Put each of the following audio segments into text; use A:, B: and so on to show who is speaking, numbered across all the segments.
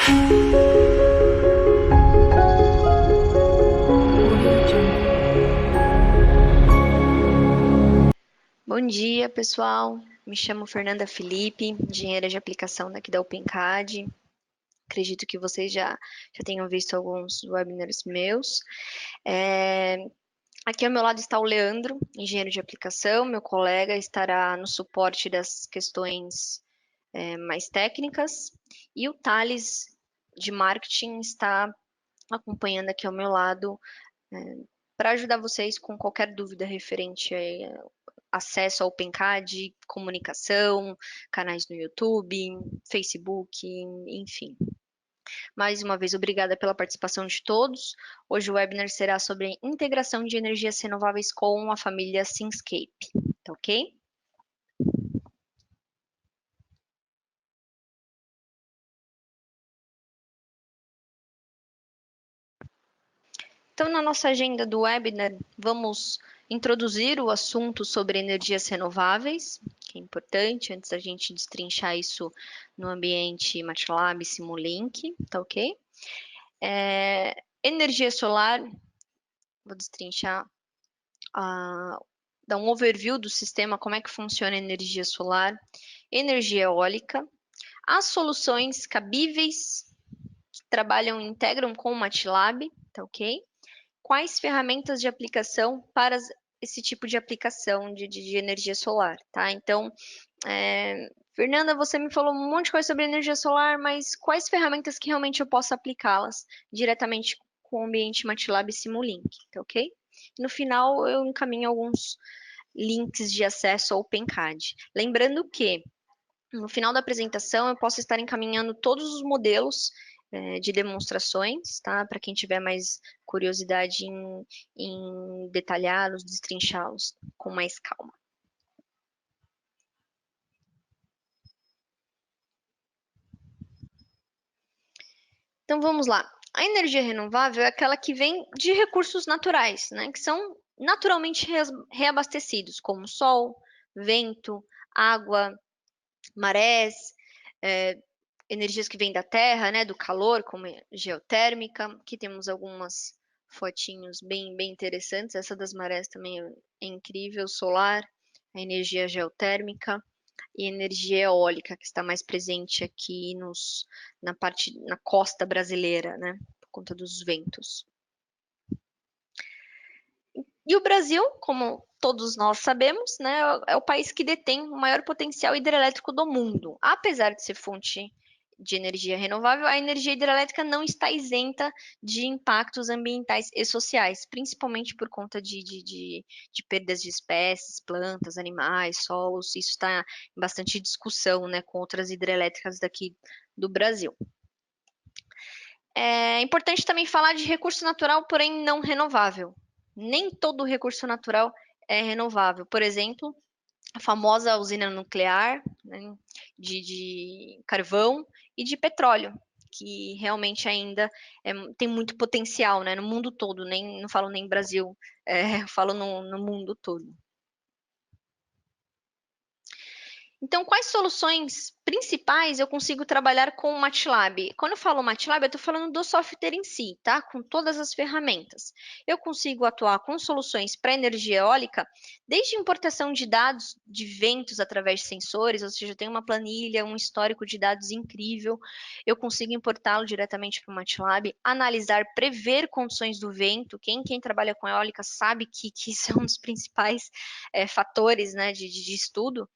A: Bom dia, pessoal. Me chamo Fernanda Felipe, engenheira de aplicação daqui da OpenCAD. Acredito que vocês já tenham visto alguns webinars meus. Aqui ao meu lado está o Leandro, engenheiro de aplicação. Meu colega estará no suporte das questões mais técnicas. E o Thales, de marketing, está acompanhando aqui ao meu lado para ajudar vocês com qualquer dúvida referente a acesso ao OpenCAD, comunicação, canais no YouTube, Facebook, enfim. Mais uma vez, obrigada pela participação de todos. Hoje o webinar será sobre integração de energias renováveis com a família Simscape, tá ok? Então, na nossa agenda do webinar, vamos introduzir o assunto sobre energias renováveis, que é importante, antes da gente destrinchar isso no ambiente MATLAB Simulink, tá ok? Energia solar, vou destrinchar, dar um overview do sistema, como é que funciona a energia solar, energia eólica, as soluções cabíveis que trabalham e integram com o MATLAB, tá ok? Quais ferramentas de aplicação para esse tipo de aplicação de energia solar, tá? Então, Fernanda, você me falou um monte de coisa sobre energia solar, mas quais ferramentas que realmente eu posso aplicá-las diretamente com o ambiente MATLAB Simulink, tá ok? No final, eu encaminho alguns links de acesso ao OpenCAD. Lembrando que, no final da apresentação, eu posso estar encaminhando todos os modelos de demonstrações, tá? Para quem tiver mais curiosidade em detalhá-los, destrinchá-los com mais calma. Então vamos lá. A energia renovável é aquela que vem de recursos naturais, né? Que são naturalmente reabastecidos, como sol, vento, água, marés, energias que vêm da terra, né? Do calor, como geotérmica. Aqui temos algumas fotinhos bem interessantes. Essa das marés também é incrível. Solar, a energia geotérmica e energia eólica, que está mais presente aqui na costa brasileira, né? Por conta dos ventos. E o Brasil, como todos nós sabemos, né, é o país que detém o maior potencial hidrelétrico do mundo. Apesar de ser fonte de energia renovável, a energia hidrelétrica não está isenta de impactos ambientais e sociais, principalmente por conta de perdas de espécies, plantas, animais, solos. Isso está em bastante discussão, né, com outras hidrelétricas daqui do Brasil. É importante também falar de recurso natural, porém não renovável. Nem todo recurso natural é renovável. Por exemplo, a famosa usina nuclear, né, de carvão e de petróleo, que realmente ainda tem muito potencial, né, no mundo todo. Não falo nem Brasil, falo no mundo todo. Então, quais soluções principais eu consigo trabalhar com o MATLAB? Quando eu falo MATLAB, eu estou falando do software em si, tá? Com todas as ferramentas. Eu consigo atuar com soluções para energia eólica, desde importação de dados de ventos através de sensores, ou seja, eu tenho uma planilha, um histórico de dados incrível. Eu consigo importá-lo diretamente para o MATLAB, analisar, prever condições do vento. Quem trabalha com eólica sabe que isso é um dos principais fatores, né, de estudo.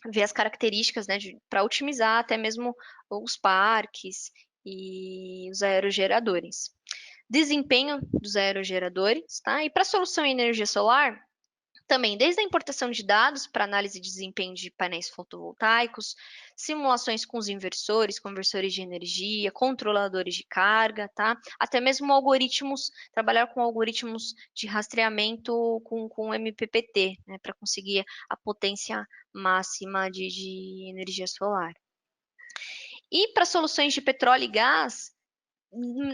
A: Ver as características, né, para otimizar até mesmo os parques e os aerogeradores. Desempenho dos aerogeradores, tá? E para solução em energia solar, também, desde a importação de dados para análise de desempenho de painéis fotovoltaicos, simulações com os inversores, conversores de energia, controladores de carga, tá? Até mesmo algoritmos, trabalhar com algoritmos de rastreamento com MPPT, né? Para conseguir a potência máxima de energia solar. E para soluções de petróleo e gás,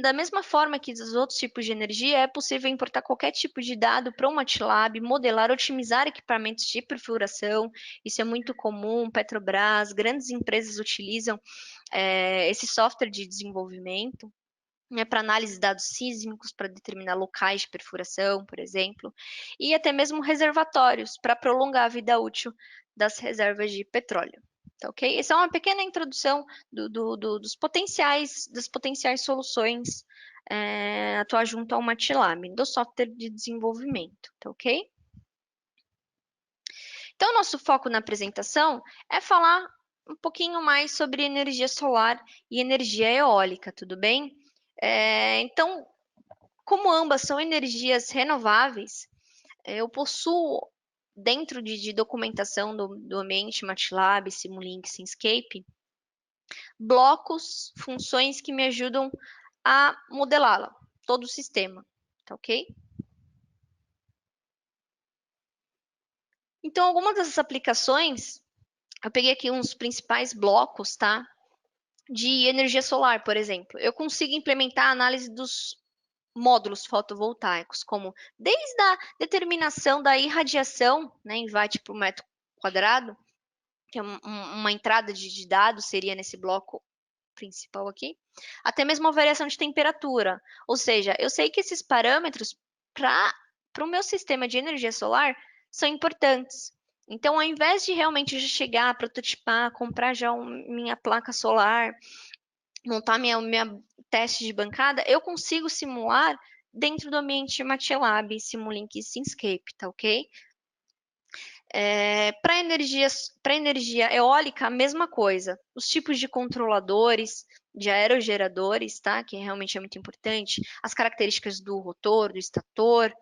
A: da mesma forma que dos outros tipos de energia, é possível importar qualquer tipo de dado para o MATLAB, modelar, otimizar equipamentos de perfuração. Isso é muito comum. Petrobras, grandes empresas utilizam esse software de desenvolvimento, né, para análise de dados sísmicos, para determinar locais de perfuração, por exemplo, e até mesmo reservatórios para prolongar a vida útil das reservas de petróleo. Tá, ok? Essa é uma pequena introdução das potenciais soluções atuar junto ao MATLAB, do software de desenvolvimento, tá ok? Então, nosso foco na apresentação é falar um pouquinho mais sobre energia solar e energia eólica, tudo bem? Então, como ambas são energias renováveis, eu possuo, dentro de documentação do ambiente MATLAB, Simulink, Simscape, blocos, funções que me ajudam a modelá-la, todo o sistema, tá ok? Então, algumas dessas aplicações, eu peguei aqui uns principais blocos, tá? De energia solar, por exemplo. Eu consigo implementar a análise dos módulos fotovoltaicos, como desde a determinação da irradiação, né, em watt por metro quadrado, que é uma entrada de dados seria nesse bloco principal aqui, até mesmo a variação de temperatura. Ou seja, eu sei que esses parâmetros para o meu sistema de energia solar são importantes. Então, ao invés de realmente já chegar, prototipar, comprar já minha placa solar, montar minha teste de bancada, eu consigo simular dentro do ambiente MATLAB, Simulink e Simscape, tá ok? Para energia eólica, a mesma coisa. Os tipos de controladores, de aerogeradores, tá? Que realmente é muito importante. As características do rotor, do estator,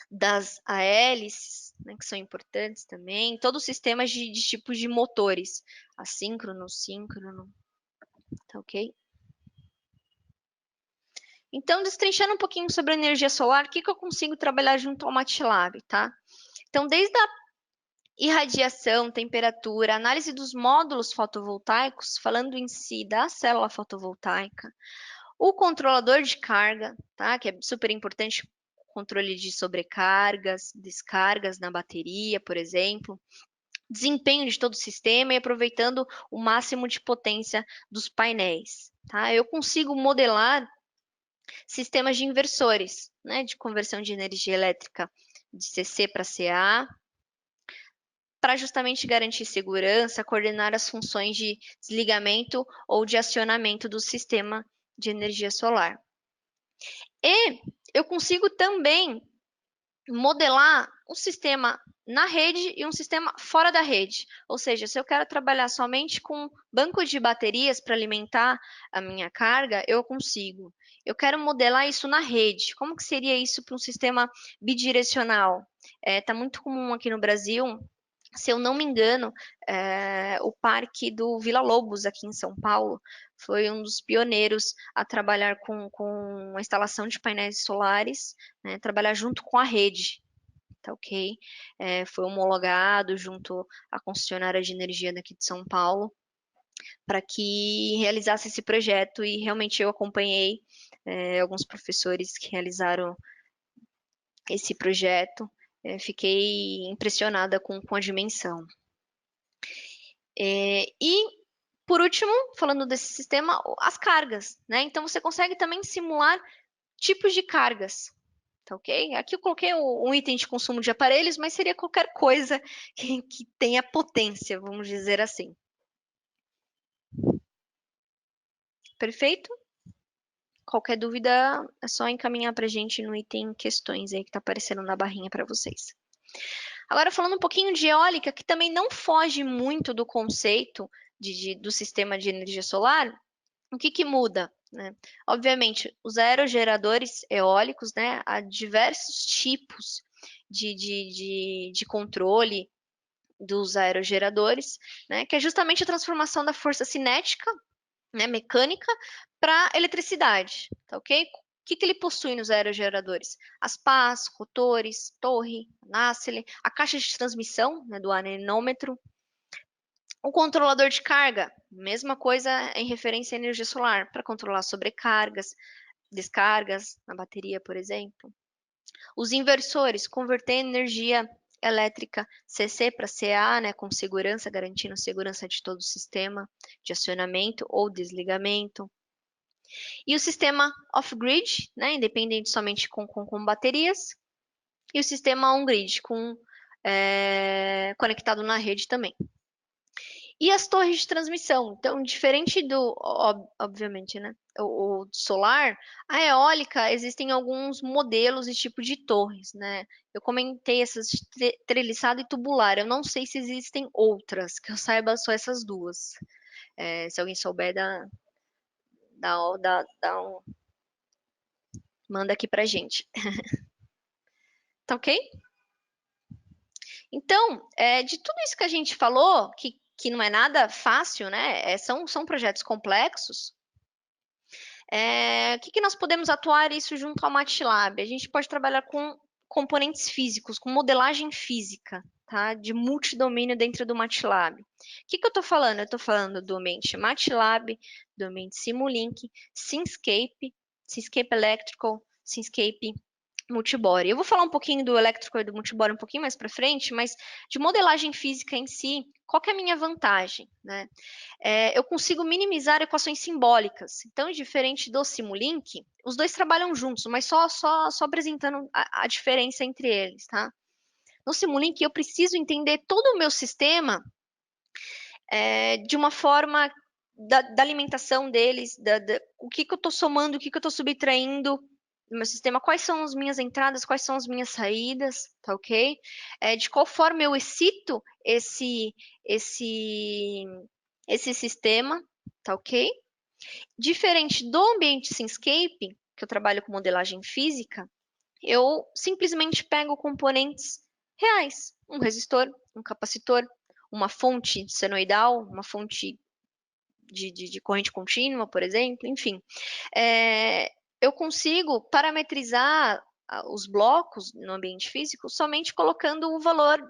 A: das hélices, né, que são importantes também. Todos os sistemas de tipos de motores. Assíncrono, síncrono, tá ok? Então, destrinchando um pouquinho sobre a energia solar, o que eu consigo trabalhar junto ao MATLAB, tá? Então, desde a irradiação, temperatura, análise dos módulos fotovoltaicos, falando em si da célula fotovoltaica, o controlador de carga, tá? Que é super importante, controle de sobrecargas, descargas na bateria, por exemplo, desempenho de todo o sistema e aproveitando o máximo de potência dos painéis, tá? Eu consigo modelar sistemas de inversores, né, de conversão de energia elétrica de CC para CA, para justamente garantir segurança, coordenar as funções de desligamento ou de acionamento do sistema de energia solar. E eu consigo também modelar um sistema na rede e um sistema fora da rede. Ou seja, se eu quero trabalhar somente com banco de baterias para alimentar a minha carga, eu consigo. Eu quero modelar isso na rede. Como que seria isso para um sistema bidirecional? Está muito comum aqui no Brasil. Se eu não me engano, o parque do Vila Lobos, aqui em São Paulo, foi um dos pioneiros a trabalhar com a instalação de painéis solares, né, trabalhar junto com a rede, tá ok? Foi homologado junto à concessionária de energia daqui de São Paulo, para que realizasse esse projeto e realmente eu acompanhei alguns professores que realizaram esse projeto, fiquei impressionada com a dimensão. E, por último, falando desse sistema, as cargas, né? Então, você consegue também simular tipos de cargas, tá ok? Aqui eu coloquei um item de consumo de aparelhos, mas seria qualquer coisa que tenha potência, vamos dizer assim. Perfeito? Qualquer dúvida é só encaminhar para a gente no item questões aí que está aparecendo na barrinha para vocês. Agora, falando um pouquinho de eólica, que também não foge muito do conceito do sistema de energia solar, o que muda? Né? Obviamente, os aerogeradores eólicos, né, há diversos tipos de controle dos aerogeradores, né, que é justamente a transformação da força cinética, né, mecânica, para eletricidade, tá ok? O que ele possui nos aerogeradores? As pás, rotores, torre, nacelle, a caixa de transmissão, né, do anemômetro, o controlador de carga, mesma coisa em referência à energia solar, para controlar sobrecargas, descargas na bateria, por exemplo. Os inversores, converter energia elétrica, CC para CA, né, com segurança, garantindo segurança de todo o sistema de acionamento ou desligamento. E o sistema off-grid, né, independente somente com baterias. E o sistema on-grid, conectado na rede também. E as torres de transmissão. Então, diferente obviamente, né? O solar, a eólica, existem alguns modelos e tipos de torres, né? Eu comentei essas treliçada e tubular. Eu não sei se existem outras, que eu saiba só essas duas. Se alguém souber, manda aqui pra gente. Tá ok? Então, de tudo isso que a gente falou, que não é nada fácil, né? São projetos complexos. Que nós podemos atuar isso junto ao MATLAB? A gente pode trabalhar com componentes físicos, com modelagem física, tá? De multidomínio dentro do MATLAB. O que eu estou falando? Eu estou falando do ambiente MATLAB, do ambiente Simulink, Simscape Electrical, Simscape Multibody. Eu vou falar um pouquinho do elétrico e do multibody um pouquinho mais para frente, mas de modelagem física em si, qual que é a minha vantagem, né? Eu consigo minimizar equações simbólicas. Então, diferente do Simulink, os dois trabalham juntos, mas só apresentando a diferença entre eles, tá? No Simulink, eu preciso entender todo o meu sistema de uma forma da alimentação deles, o que eu estou somando, o que eu estou subtraindo no meu sistema, quais são as minhas entradas, quais são as minhas saídas, tá ok? De qual forma eu excito esse, esse sistema, tá ok? Diferente do ambiente Simscape, que eu trabalho com modelagem física, eu simplesmente pego componentes reais, um resistor, um capacitor, uma fonte senoidal, uma fonte de corrente contínua, por exemplo, enfim. Eu consigo parametrizar os blocos no ambiente físico somente colocando o valor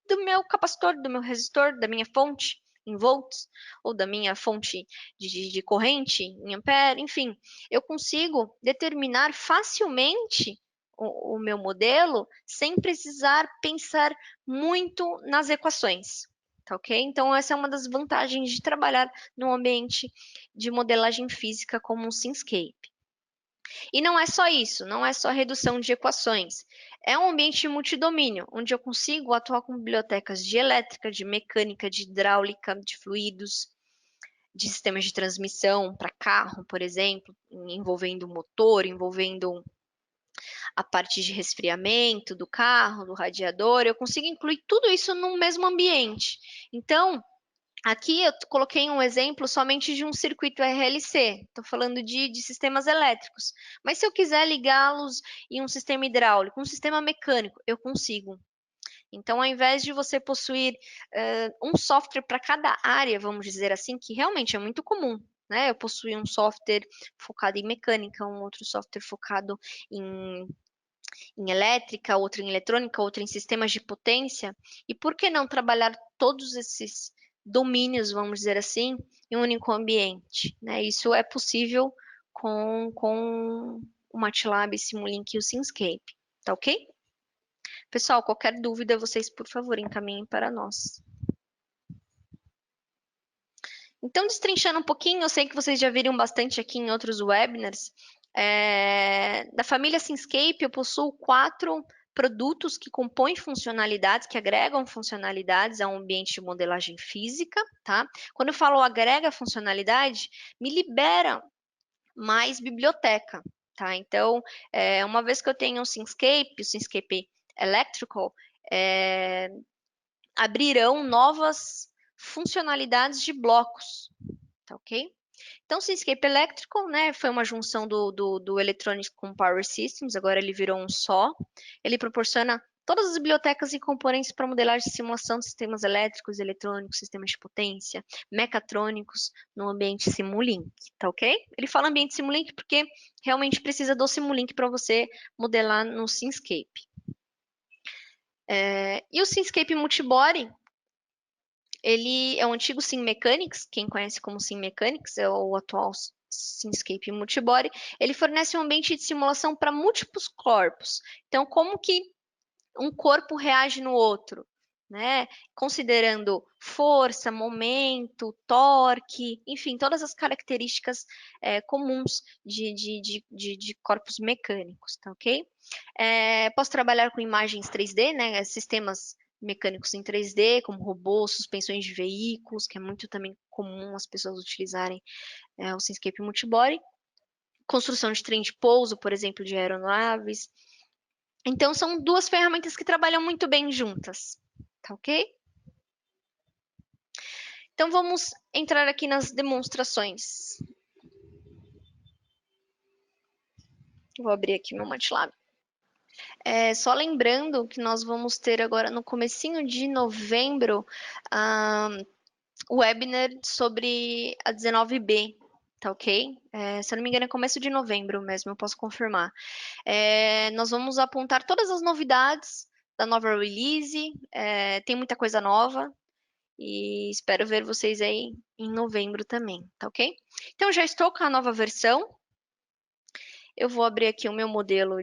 A: do meu capacitor, do meu resistor, da minha fonte em volts, ou da minha fonte de corrente em ampere, enfim. Eu consigo determinar facilmente o meu modelo sem precisar pensar muito nas equações. Tá ok? Então, essa é uma das vantagens de trabalhar no ambiente de modelagem física como um Simscape. E não é só isso, não é só redução de equações. É um ambiente multidomínio, onde eu consigo atuar com bibliotecas de elétrica, de mecânica, de hidráulica, de fluidos, de sistemas de transmissão para carro, por exemplo, envolvendo motor, envolvendo a parte de resfriamento do carro, do radiador. Eu consigo incluir tudo isso no mesmo ambiente. Então, aqui eu coloquei um exemplo somente de um circuito RLC, estou falando de sistemas elétricos. Mas se eu quiser ligá-los em um sistema hidráulico, um sistema mecânico, eu consigo. Então, ao invés de você possuir um software para cada área, vamos dizer assim, que realmente é muito comum, né? Eu possuir um software focado em mecânica, um outro software focado em elétrica, outro em eletrônica, outro em sistemas de potência. E por que não trabalhar todos esses domínios, vamos dizer assim, em um único ambiente, né? Isso é possível com o MATLAB, Simulink e o Simscape, tá ok? Pessoal, qualquer dúvida, vocês, por favor, encaminhem para nós. Então, destrinchando um pouquinho, eu sei que vocês já viram bastante aqui em outros webinars. Da família Simscape, eu possuo 4 produtos que compõem funcionalidades, que agregam funcionalidades a um ambiente de modelagem física, tá? Quando eu falo agrega funcionalidade, me libera mais biblioteca, tá? Então, uma vez que eu tenho o Simscape Electrical, abrirão novas funcionalidades de blocos, tá ok? Então, o Simscape Electrical, né, foi uma junção do Electronics com Power Systems, agora ele virou um só. Ele proporciona todas as bibliotecas e componentes para modelagem e simulação de sistemas elétricos, eletrônicos, sistemas de potência, mecatrônicos no ambiente Simulink, tá ok? Ele fala ambiente Simulink porque realmente precisa do Simulink para você modelar no Simscape. E o Simscape Multibody, ele é o antigo SimMechanics, quem conhece como SimMechanics, é o atual Simscape Multibody. Ele fornece um ambiente de simulação para múltiplos corpos. Então, como que um corpo reage no outro, né? Considerando força, momento, torque, enfim, todas as características comuns de corpos mecânicos, tá ok? Posso trabalhar com imagens 3D, né? Sistemas mecânicos em 3D, como robôs, suspensões de veículos, que é muito também comum as pessoas utilizarem o Simscape Multibody. Construção de trem de pouso, por exemplo, de aeronaves. Então, são duas ferramentas que trabalham muito bem juntas, tá ok? Então, vamos entrar aqui nas demonstrações. Vou abrir aqui meu MATLAB. Só lembrando que nós vamos ter agora no comecinho de novembro o webinar sobre a 19B, tá ok? Se eu não me engano, é começo de novembro mesmo, eu posso confirmar. Nós vamos apontar todas as novidades da nova release, tem muita coisa nova, e espero ver vocês aí em novembro também, tá ok? Então, já estou com a nova versão. Eu vou abrir aqui o meu modelo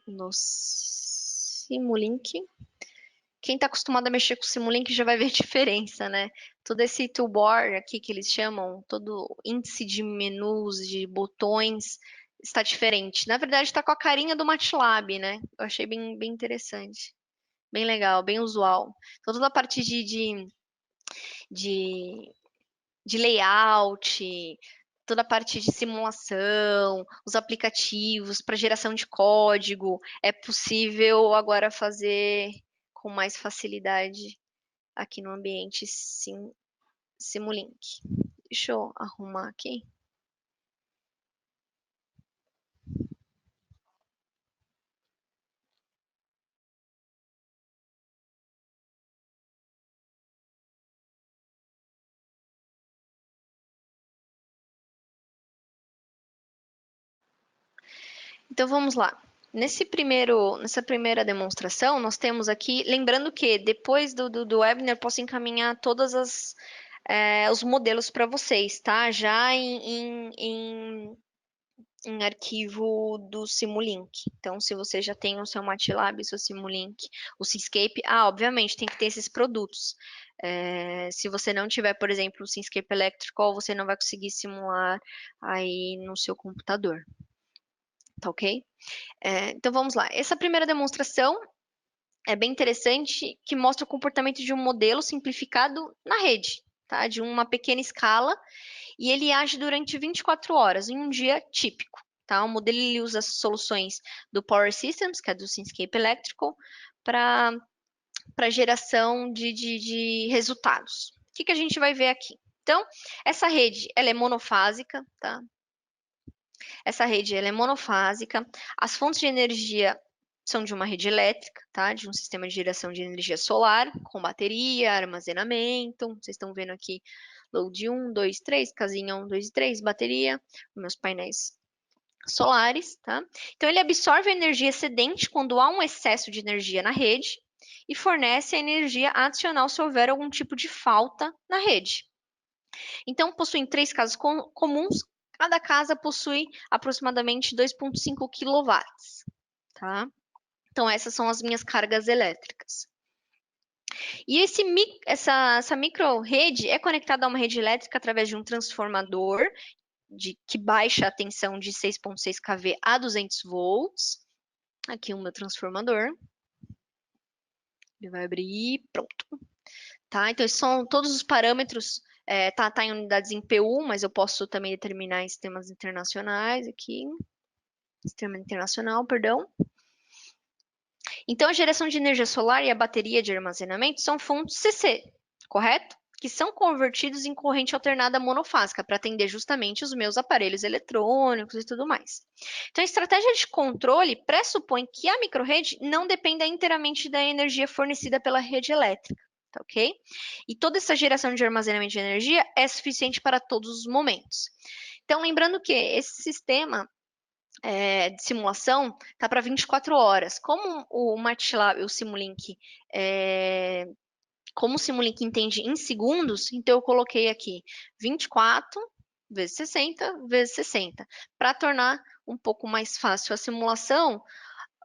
A: no Simulink. Quem está acostumado a mexer com o Simulink já vai ver a diferença, né? Todo esse toolbar aqui que eles chamam, todo índice de menus, de botões, está diferente. Na verdade, está com a carinha do MATLAB, né? Eu achei bem interessante. Bem legal, bem usual. Então, toda a parte de, de layout, toda a parte de simulação, os aplicativos para geração de código, é possível agora fazer com mais facilidade aqui no ambiente Simulink. Deixa eu arrumar aqui. Então vamos lá. Nessa primeira demonstração, nós temos aqui, lembrando que depois do webinar eu posso encaminhar todos os modelos para vocês, tá? Já em arquivo do Simulink. Então, se você já tem o seu MATLAB, o seu Simulink, o Simscape, obviamente tem que ter esses produtos. Se você não tiver, por exemplo, o Simscape Electrical, você não vai conseguir simular aí no seu computador, tá ok? Então vamos lá. Essa primeira demonstração é bem interessante, que mostra o comportamento de um modelo simplificado na rede, tá? De uma pequena escala, e ele age durante 24 horas, em um dia típico. Tá? O modelo ele usa soluções do Power Systems, que é do Simscape Electrical, para geração de resultados. O que a gente vai ver aqui? Então, essa rede ela é monofásica, tá? Essa rede ela é monofásica. As fontes de energia são de uma rede elétrica, tá? De um sistema de geração de energia solar, com bateria, armazenamento. Vocês estão vendo aqui load 1, 2, 3, casinha 1, 2 e 3, bateria, meus painéis solares, tá? Então ele absorve a energia excedente quando há um excesso de energia na rede e fornece a energia adicional se houver algum tipo de falta na rede. Então, possuem três casas comuns, cada casa possui aproximadamente 2,5 kW, tá? Então, essas são as minhas cargas elétricas. E essa micro-rede é conectada a uma rede elétrica através de um transformador que baixa a tensão de 6,6 kV a 200 volts. Aqui o meu transformador. Ele vai abrir, pronto. Tá? Então, esses são todos os parâmetros. Tá em unidades em PU, mas eu posso também determinar em sistemas internacionais aqui. Sistema internacional, perdão. Então, a geração de energia solar e a bateria de armazenamento são fontes CC, correto? Que são convertidos em corrente alternada monofásica para atender justamente os meus aparelhos eletrônicos e tudo mais. Então, a estratégia de controle pressupõe que a microrrede não dependa inteiramente da energia fornecida pela rede elétrica, tá ok? E toda essa geração de armazenamento de energia é suficiente para todos os momentos. Então, lembrando que esse sistema de simulação tá para 24 horas. Como o MATLAB, o Simulink, como o Simulink entende em segundos, então eu coloquei aqui 24 vezes 60, vezes 60. Para tornar um pouco mais fácil a simulação,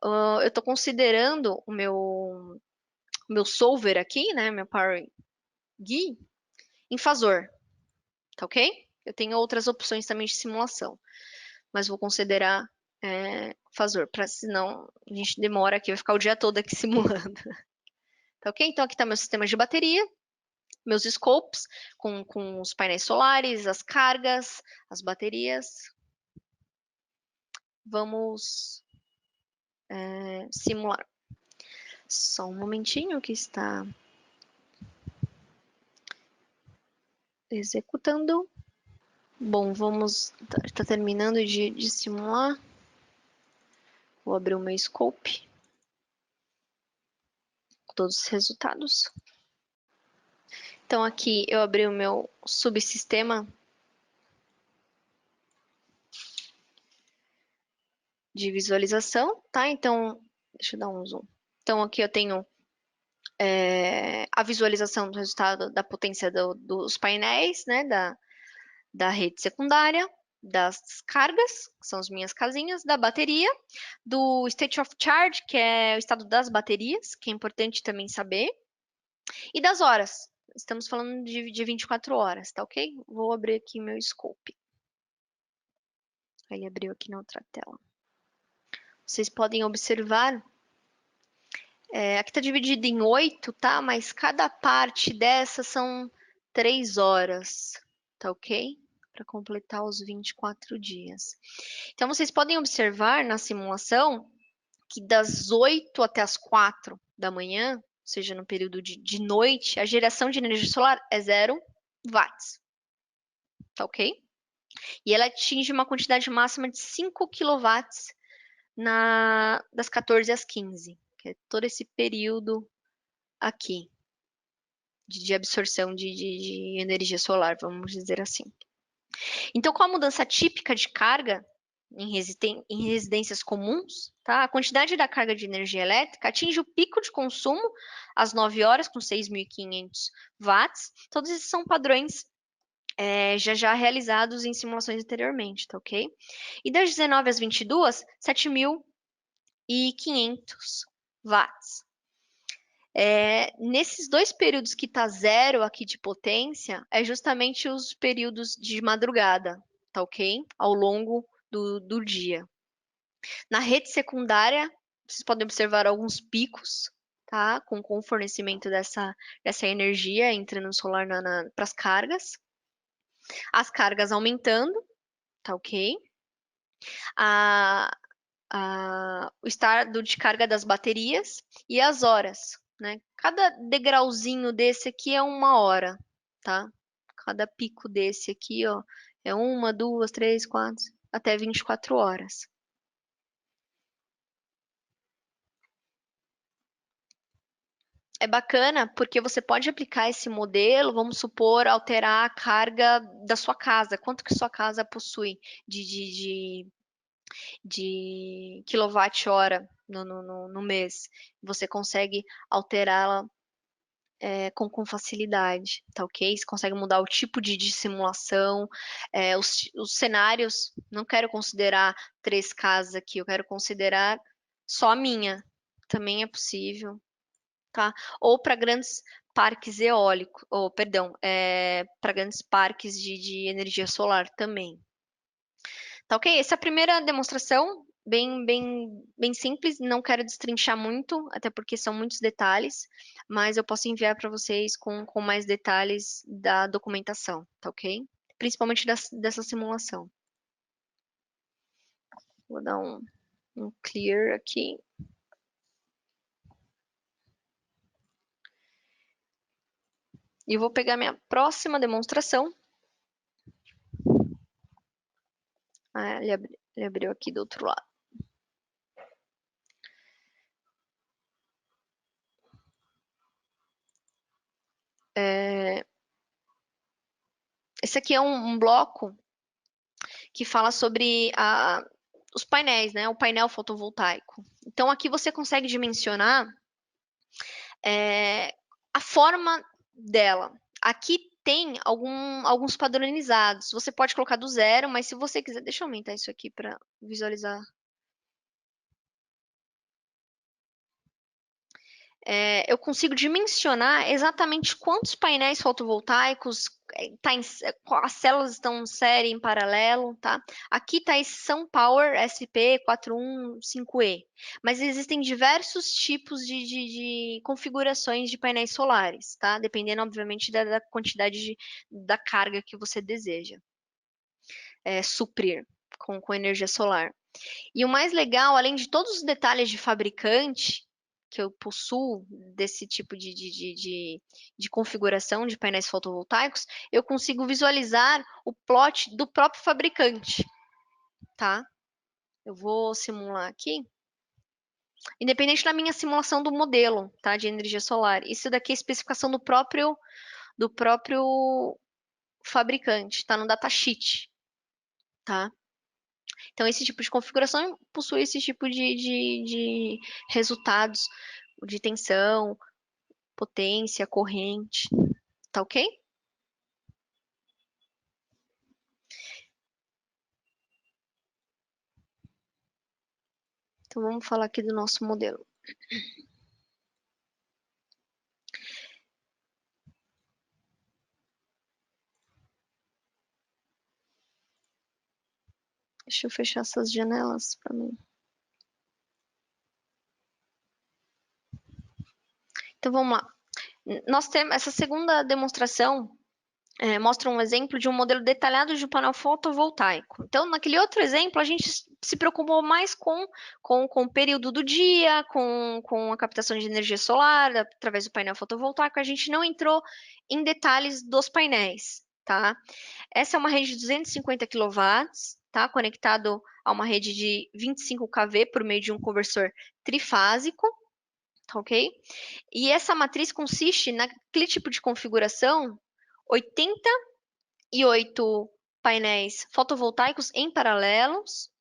A: eu estou considerando o meu solver aqui, né, meu Power GUI, em Fazor, tá ok? Eu tenho outras opções também de simulação, mas vou considerar Fazor, para senão a gente demora aqui, vai ficar o dia todo aqui simulando. Tá ok? Então aqui está meu sistema de bateria, meus scopes com os painéis solares, as cargas, as baterias. Vamos simular. Só um momentinho que está executando. Bom, vamos. Está terminando de simular. Vou abrir o meu scope. Todos os resultados. Então, aqui eu abri o meu subsistema de visualização, tá? Então, deixa eu dar um zoom. Então, aqui eu tenho a visualização do resultado da potência dos painéis, né? Da rede secundária, das cargas, que são as minhas casinhas, da bateria, do state of charge, que é o estado das baterias, que é importante também saber, e das horas. Estamos falando de 24 horas, tá ok? Vou abrir aqui meu scope. Ele abriu aqui na outra tela. Vocês podem observar, aqui está dividido em 8, tá? Mas cada parte dessas são 3 horas, tá ok? Para completar os 24 dias. Então, vocês podem observar na simulação que das 8 até as 4 da manhã, ou seja, no período de noite, a geração de energia solar é 0 watts, tá ok? E ela atinge uma quantidade máxima de 5 quilowatts das 14 às 15, que é todo esse período aqui de absorção de energia solar, vamos dizer assim. Então, com a mudança típica de carga em residências comuns, tá? A quantidade da carga de energia elétrica atinge o pico de consumo às 9 horas, com 6.500 watts. Todos esses são padrões já realizados em simulações anteriormente, tá ok? E das 19 às 22, 7.500 watts. Nesses dois períodos que está zero aqui de potência, é justamente os períodos de madrugada, tá ok? Ao longo do dia. Na rede secundária, vocês podem observar alguns picos, tá? Com o fornecimento dessa energia entrando no solar para as cargas. As cargas aumentando, tá ok? O estado de carga das baterias e as horas, né? Cada degrauzinho desse aqui é 1 hora, tá? Cada pico desse aqui, ó, é 1, 2, 3, 4, até 24 horas. É bacana porque você pode aplicar esse modelo, vamos supor, alterar a carga da sua casa. Quanto que sua casa possui de quilowatt-hora no mês? Você consegue alterá-la com facilidade, tá ok? Você consegue mudar o tipo de simulação, os cenários. Não quero considerar 3 casas aqui, eu quero considerar só a minha. Também é possível, tá? Ou para grandes parques eólicos, ou perdão, para grandes parques de energia solar também. Tá ok? Essa é a primeira demonstração, bem simples, não quero destrinchar muito, até porque são muitos detalhes, mas eu posso enviar para vocês com mais detalhes da documentação, tá ok? Principalmente dessa simulação. Vou dar um clear aqui. E vou pegar minha próxima demonstração. Ele abriu aqui do outro lado. Esse aqui é um bloco que fala sobre os painéis, né? O painel fotovoltaico. Então, aqui você consegue dimensionar a forma dela. Aqui tem alguns padronizados. Você pode colocar do zero, mas se você quiser, deixa eu aumentar isso aqui para visualizar. Eu consigo dimensionar exatamente quantos painéis fotovoltaicos as células estão em série em paralelo, tá? Aqui está esse SunPower SP415E, mas existem diversos tipos de configurações de painéis solares, tá? Dependendo, obviamente, da quantidade da carga que você deseja suprir com energia solar. E o mais legal, além de todos os detalhes de fabricante que eu possuo desse tipo de configuração de painéis fotovoltaicos, eu consigo visualizar o plot do próprio fabricante, tá? Eu vou simular aqui. Independente da minha simulação do modelo, tá? De energia solar. Isso daqui é especificação do próprio fabricante, tá? No datasheet, tá? Então, esse tipo de configuração possui esse tipo de resultados de tensão, potência, corrente, tá ok? Então, vamos falar aqui do nosso modelo. Deixa eu fechar essas janelas para mim. Então, vamos lá. Nós temos essa segunda demonstração mostra um exemplo de um modelo detalhado de um painel fotovoltaico. Então, naquele outro exemplo, a gente se preocupou mais com o período do dia, com a captação de energia solar através do painel fotovoltaico. A gente não entrou em detalhes dos painéis, tá? Essa é uma rede de 250 kW, tá? Conectado a uma rede de 25 kV por meio de um conversor trifásico, tá ok? E essa matriz consiste naquele tipo de configuração 88 painéis fotovoltaicos em paralelos.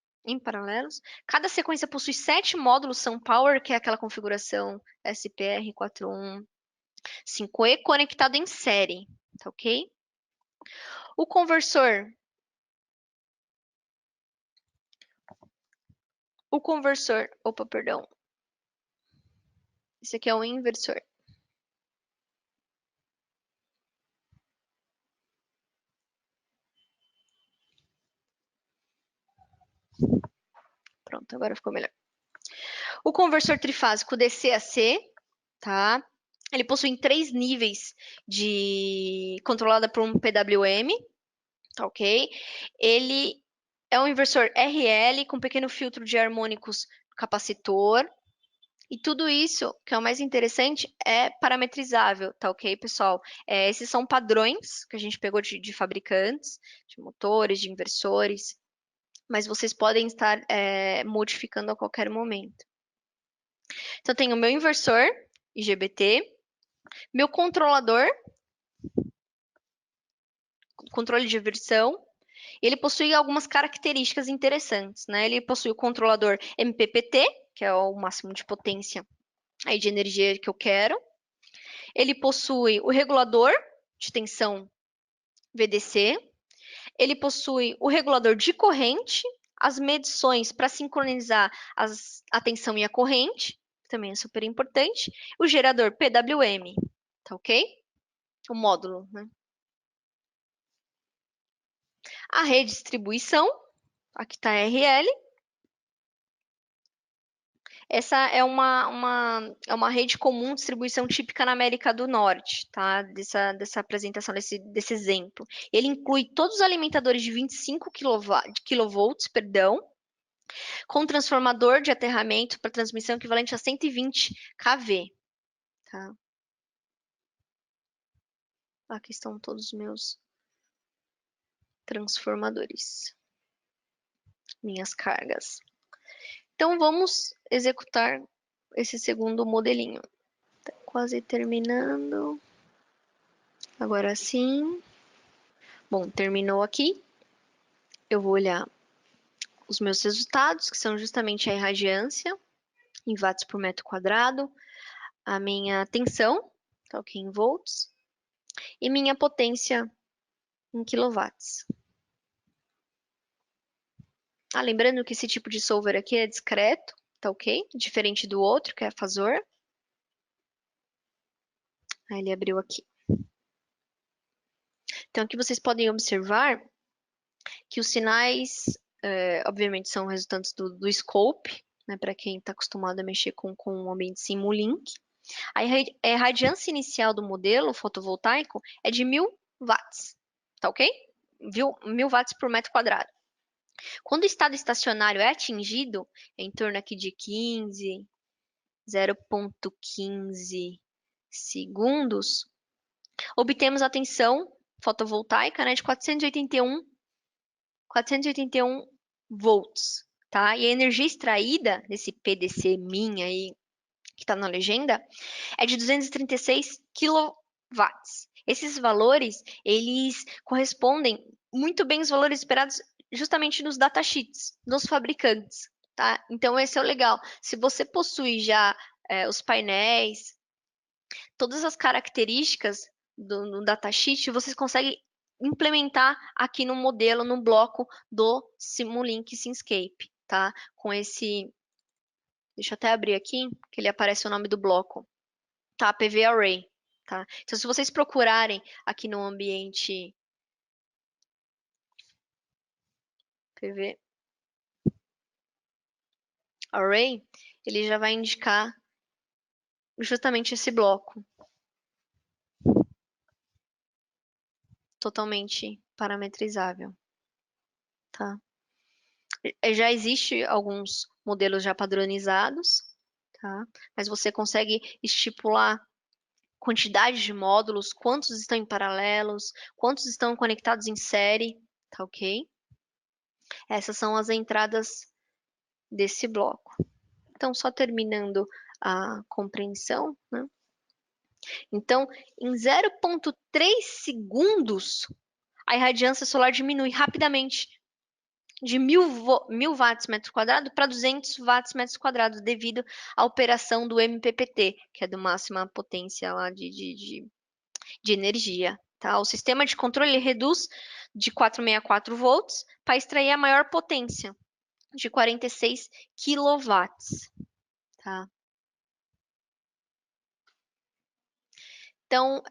A: Cada sequência possui 7 módulos SunPower, que é aquela configuração SPR415E, conectado em série, tá ok? O conversor opa, perdão. Esse aqui é o inversor. Pronto, agora ficou melhor. O conversor trifásico DC-AC, tá? Ele possui 3 níveis controlada por um PWM, tá ok? Ele é um inversor RL com pequeno filtro de harmônicos capacitor. E tudo isso, que é o mais interessante, é parametrizável, tá ok, pessoal? Esses são padrões que a gente pegou de fabricantes, de motores, de inversores, mas vocês podem estar modificando a qualquer momento. Então, eu tenho o meu inversor, IGBT, meu controlador, controle de versão. Ele possui algumas características interessantes, né? Ele possui o controlador MPPT, que é o máximo de potência aí de energia que eu quero. Ele possui o regulador de tensão VDC. Ele possui o regulador de corrente, as medições para sincronizar a tensão e a corrente, que também é super importante. O gerador PWM, tá ok? O módulo, né? A redistribuição, aqui está RL. Essa é uma rede comum de distribuição típica na América do Norte, tá? Dessa apresentação, desse exemplo. Ele inclui todos os alimentadores de 25 kV, perdão, com transformador de aterramento para transmissão equivalente a 120 kV, tá? Aqui estão todos os meus transformadores, minhas cargas. Então, vamos executar esse segundo modelinho. Tá quase terminando. Agora sim. Bom, terminou aqui. Eu vou olhar os meus resultados, que são justamente a irradiância em watts por metro quadrado, a minha tensão, tá ok, em volts, e minha potência em quilowatts. Lembrando que esse tipo de solver aqui é discreto, tá ok? Diferente do outro, que é Fazor. Aí ele abriu aqui. Então, aqui vocês podem observar que os sinais, obviamente, são resultantes do scope, né, para quem está acostumado a mexer com o ambiente Simulink. A radiância inicial do modelo fotovoltaico é de 1000 watts, tá ok? 1000 watts por metro quadrado. Quando o estado estacionário é atingido, em torno aqui de 0,15 segundos, obtemos a tensão fotovoltaica, né, de 481 volts, tá? E a energia extraída desse PDC min aí, que está na legenda, é de 236 quilowatts. Esses valores, eles correspondem muito bem aos valores esperados justamente nos datasheets dos fabricantes, tá? Então, esse é o legal. Se você possui já os painéis, todas as características no datasheet, vocês conseguem implementar aqui no modelo, no bloco do Simulink Simscape, tá? Com esse... Deixa eu até abrir aqui, que ele aparece o nome do bloco. Tá? PV Array, tá? Então, se vocês procurarem aqui no ambiente PV Array, ele já vai indicar justamente esse bloco. Totalmente parametrizável, tá? Já existe alguns modelos já padronizados, tá? Mas você consegue estipular quantidade de módulos, quantos estão em paralelos, quantos estão conectados em série, tá ok? Essas são as entradas desse bloco. Então, só terminando a compreensão, né? Então, em 0,3 segundos, a irradiância solar diminui rapidamente de 1000 watts metro quadrado para 200 watts metro quadrado, devido à operação do MPPT, que é do máxima potência lá de energia. Tá? O sistema de controle ele reduz de 464 volts para extrair a maior potência, de 46 quilowatts. Tá? Então,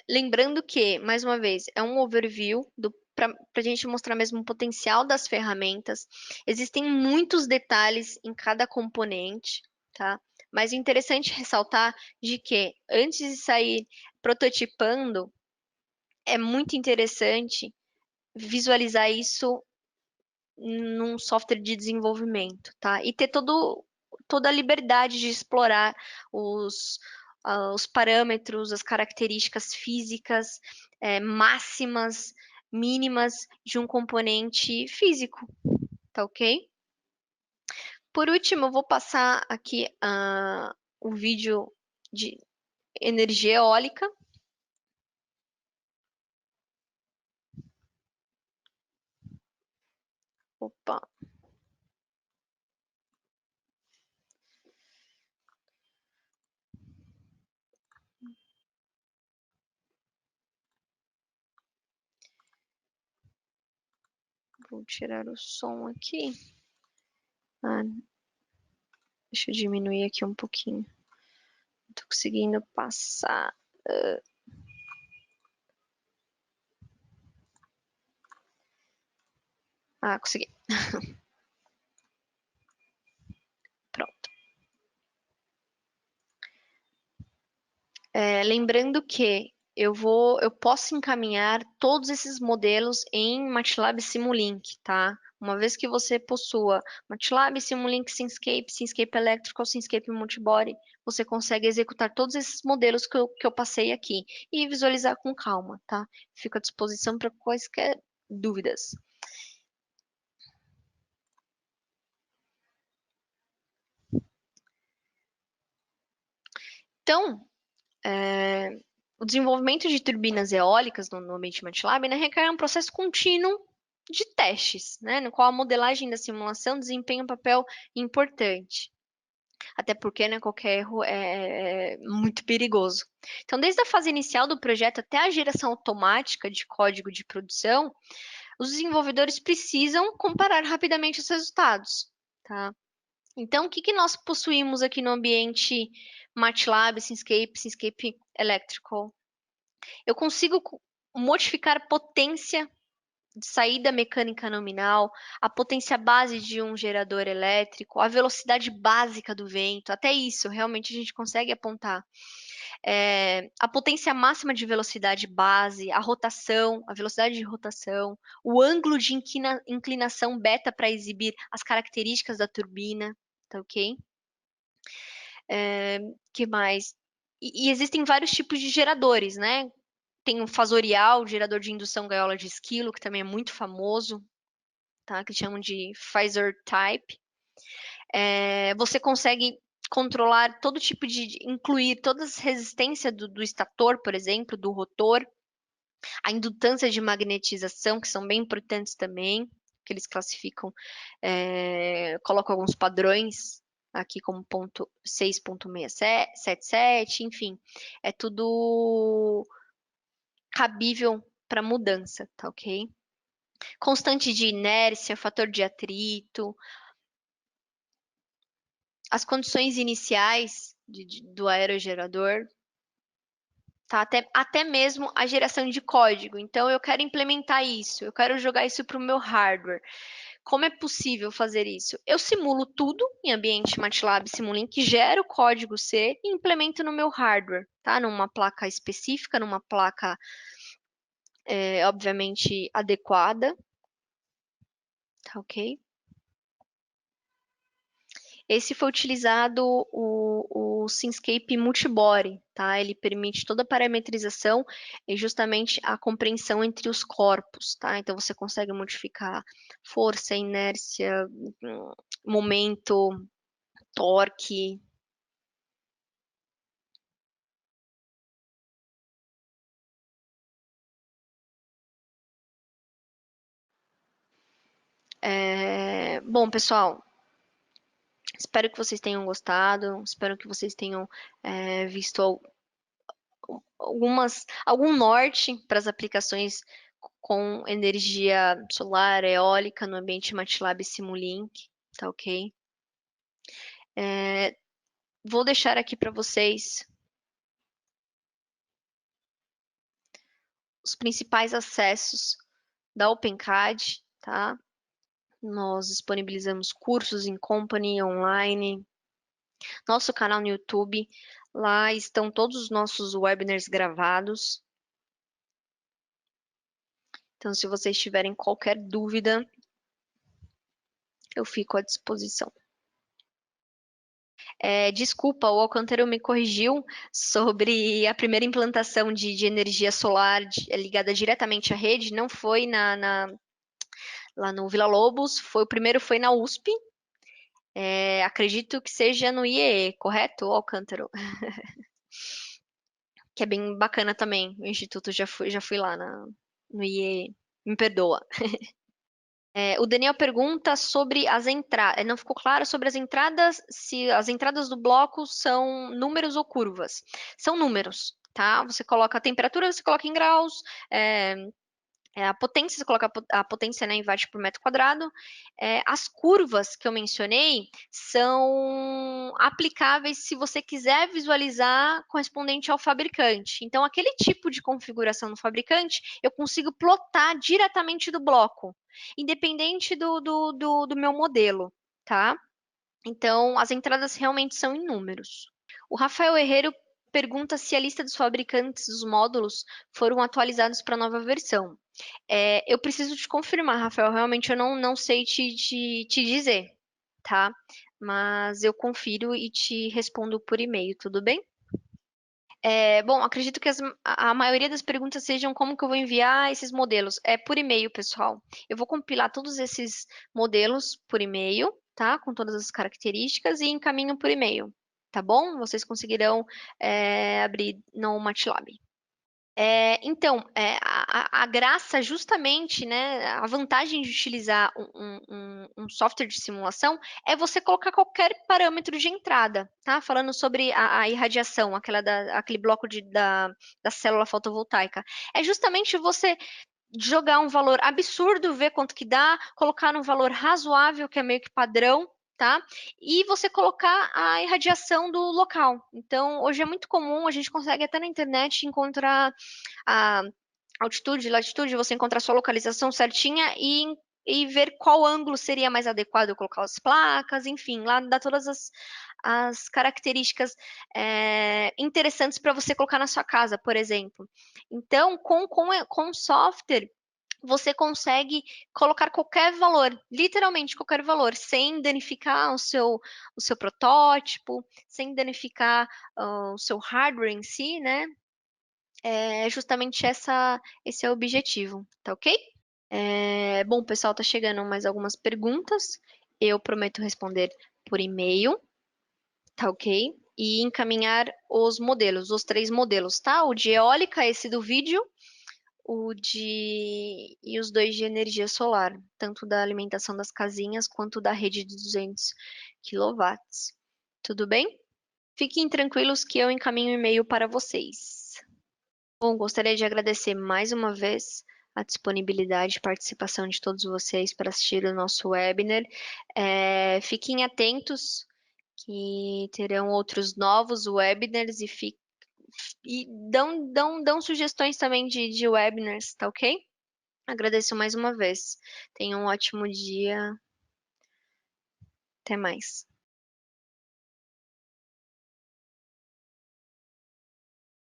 A: lembrando que, mais uma vez, é um overview para a gente mostrar mesmo o potencial das ferramentas. Existem muitos detalhes em cada componente, tá? Mas é interessante ressaltar de que, antes de sair prototipando, é muito interessante visualizar isso num software de desenvolvimento, tá? E ter toda a liberdade de explorar os, os parâmetros, as características físicas, máximas, mínimas de um componente físico, tá ok? Por último, eu vou passar aqui o vídeo de energia eólica. Opa. Vou tirar o som aqui. Deixa eu diminuir aqui um pouquinho. Não tô conseguindo passar. Consegui. Pronto. Lembrando que eu posso encaminhar todos esses modelos em MATLAB Simulink, tá? Uma vez que você possua MATLAB, Simulink, Simscape, Simscape Electrical, Simscape Multibody, você consegue executar todos esses modelos que eu passei aqui e visualizar com calma, tá? Fico à disposição para quaisquer dúvidas. Então, o desenvolvimento de turbinas eólicas no ambiente MATLAB, né, requer um processo contínuo de testes, né, no qual a modelagem da simulação desempenha um papel importante. Até porque, né, qualquer erro é muito perigoso. Então, desde a fase inicial do projeto até a geração automática de código de produção, os desenvolvedores precisam comparar rapidamente os resultados, tá? Então, o que que nós possuímos aqui no ambiente MATLAB, Simscape Electrical? Eu consigo modificar a potência de saída mecânica nominal, a potência base de um gerador elétrico, a velocidade básica do vento, até isso realmente a gente consegue apontar. A potência máxima de velocidade base, a velocidade de rotação, o ângulo de inclinação beta para exibir as características da turbina, tá ok? Que mais? E existem vários tipos de geradores, né? Tem o fasorial, gerador de indução gaiola de esquilo, que também é muito famoso, tá? Que chamam de Pfizer Type. Você consegue controlar todo tipo incluir todas as resistências do estator, por exemplo, do rotor, a indutância de magnetização, que são bem importantes também, que eles classificam, colocam alguns padrões aqui como ponto 6.677, enfim, é tudo cabível para mudança, tá ok? Constante de inércia, fator de atrito, as condições iniciais do aerogerador, tá? Até mesmo a geração de código. Então, eu quero implementar isso, eu quero jogar isso para o meu hardware. Como é possível fazer isso? Eu simulo tudo em ambiente MATLAB Simulink, gero código C e implemento no meu hardware, tá? Numa placa específica, numa placa, obviamente, adequada, tá ok? Esse foi utilizado o Simscape Multibody, tá? Ele permite toda a parametrização e justamente a compreensão entre os corpos, tá? Então você consegue modificar força, inércia, momento, torque. Bom, pessoal, espero que vocês tenham gostado, espero que vocês tenham visto algum norte para as aplicações com energia solar, eólica no ambiente MATLAB Simulink, tá ok? Vou deixar aqui para vocês os principais acessos da OpenCAD, tá? Nós disponibilizamos cursos em company online, nosso canal no YouTube, lá estão todos os nossos webinars gravados. Então, se vocês tiverem qualquer dúvida, eu fico à disposição. Desculpa, o Alcântara me corrigiu sobre a primeira implantação de energia solar ligada diretamente à rede, não foi lá no Vila Lobos, o primeiro foi na USP, acredito que seja no IEE, correto, Alcântara? Que é bem bacana também, o Instituto já fui lá no IEE, me perdoa. O Daniel pergunta sobre as entradas. Não ficou claro sobre as entradas, se as entradas do bloco são números ou curvas. São números, tá? Você coloca a temperatura, você coloca em graus, a potência, você coloca a potência, né, em watt por metro quadrado. As curvas que eu mencionei são aplicáveis se você quiser visualizar correspondente ao fabricante. Então, aquele tipo de configuração do fabricante, eu consigo plotar diretamente do bloco, independente do meu modelo, tá? Então, as entradas realmente são em números. O Rafael Herrero pergunta se a lista dos fabricantes dos módulos foram atualizados para a nova versão. Eu preciso te confirmar, Rafael. Realmente eu não sei te dizer, tá? Mas eu confiro e te respondo por e-mail, tudo bem? Bom, acredito que a maioria das perguntas sejam como que eu vou enviar esses modelos. É por e-mail, pessoal. Eu vou compilar todos esses modelos por e-mail, tá? Com todas as características e encaminho por e-mail, tá bom? Vocês conseguirão abrir no MATLAB. Então, a graça justamente, né, a vantagem de utilizar um software de simulação é você colocar qualquer parâmetro de entrada, tá? Falando sobre a irradiação, aquele bloco da célula fotovoltaica. É justamente você jogar um valor absurdo, ver quanto que dá, colocar um valor razoável, que é meio que padrão, tá? E você colocar a irradiação do local. Então, hoje é muito comum, a gente consegue até na internet encontrar a altitude, latitude, você encontrar a sua localização certinha e ver qual ângulo seria mais adequado colocar as placas, enfim, lá dá todas as características interessantes para você colocar na sua casa, por exemplo. Então, com software, você consegue colocar qualquer valor, literalmente qualquer valor, sem danificar o seu protótipo, sem danificar o seu hardware em si, né? É justamente esse é o objetivo, tá ok? Bom, pessoal, tá chegando mais algumas perguntas. Eu prometo responder por e-mail, tá ok? E encaminhar os 3 modelos, tá? O de eólica, esse do vídeo, e os 2 de energia solar, tanto da alimentação das casinhas quanto da rede de 200 quilowatts. Tudo bem? Fiquem tranquilos que eu encaminho o e-mail para vocês. Bom, gostaria de agradecer mais uma vez a disponibilidade e participação de todos vocês para assistir o nosso webinar. Fiquem atentos que terão outros novos webinars e dão sugestões também de webinars, tá ok? Agradeço mais uma vez. Tenham um ótimo dia. Até mais.